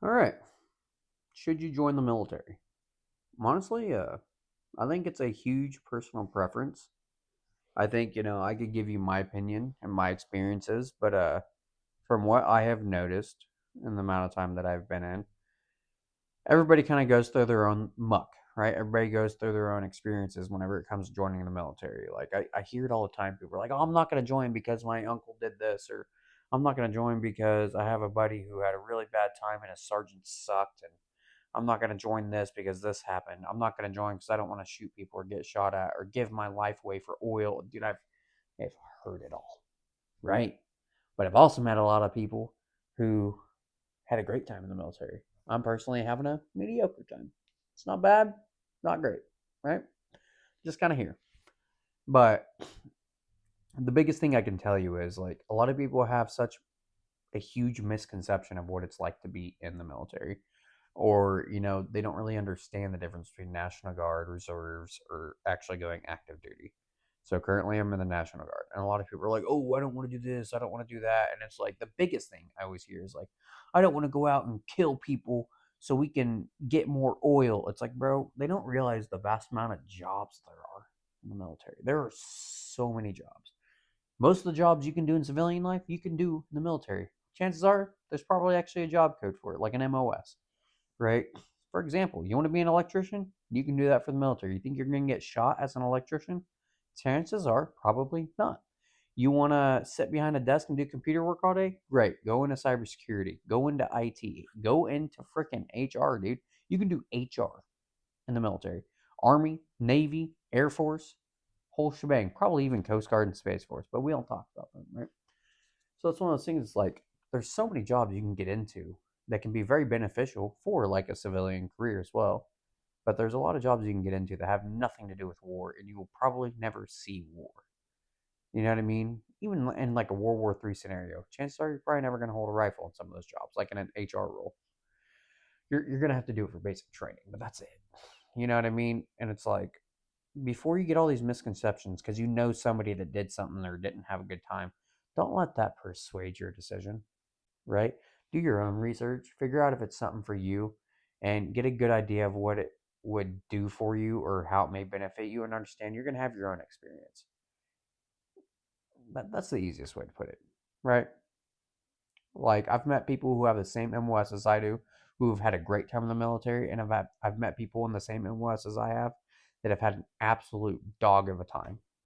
All right. Should you join the military? Honestly, I think it's a huge personal preference. I think, I could give you my opinion and my experiences, but from what I have noticed in the amount of time that I've been in, everybody kind of goes through their own muck, right? Everybody goes through their own experiences whenever it comes to joining the military. Like, I hear it all the time. People are like, oh, I'm not going to join because my uncle did this, or I'm not going to join because I have a buddy who had a really bad time and his sergeant sucked, and I'm not going to join this because this happened. I'm not going to join because I don't want to shoot people or get shot at or give my life away for oil. Dude, I've heard it all, right? But I've also met a lot of people who had a great time in the military. I'm personally having a mediocre time. It's not bad, not great, right? Just kind of here. But the biggest thing I can tell you is like a lot of people have such a huge misconception of what it's like to be in the military. Or, they don't really understand the difference between National Guard, reserves, or actually going active duty. So currently I'm in the National Guard. And a lot of people are like, oh, I don't want to do this. I don't want to do that. And it's like the biggest thing I always hear is like, I don't want to go out and kill people so we can get more oil. It's like, bro, they don't realize the vast amount of jobs there are in the military. There are so many jobs. Most of the jobs you can do in civilian life, you can do in the military. Chances are there's probably actually a job code for it, like an MOS, right? For example, you want to be an electrician? You can do that for the military. You think you're going to get shot as an electrician? Chances are probably not. You want to sit behind a desk and do computer work all day? Great. Go into cybersecurity. Go into IT. Go into freaking HR, dude. You can do HR in the military. Army, Navy, Air Force, whole shebang. Probably even Coast Guard and Space Force, but we don't talk about them, right? So it's one of those things like there's so many jobs you can get into that can be very beneficial for like a civilian career as well. But there's a lot of jobs you can get into that have nothing to do with war, and you will probably never see war. You know what I mean? Even in like a World War III scenario, chances are you're probably never going to hold a rifle in some of those jobs, like in an HR role. You're going to have to do it for basic training, but that's it. You know what I mean? And it's like before you get all these misconceptions because you know somebody that did something or didn't have a good time, don't let that persuade your decision, right? Do your own research, figure out if it's something for you, and get a good idea of what it would do for you or how it may benefit you, and understand you're going to have your own experience. That's the easiest way to put it, right? Like, I've met people who have the same MOS as I do, who have had a great time in the military, and I've met people in the same MOS as I have that have had an absolute dog of a time.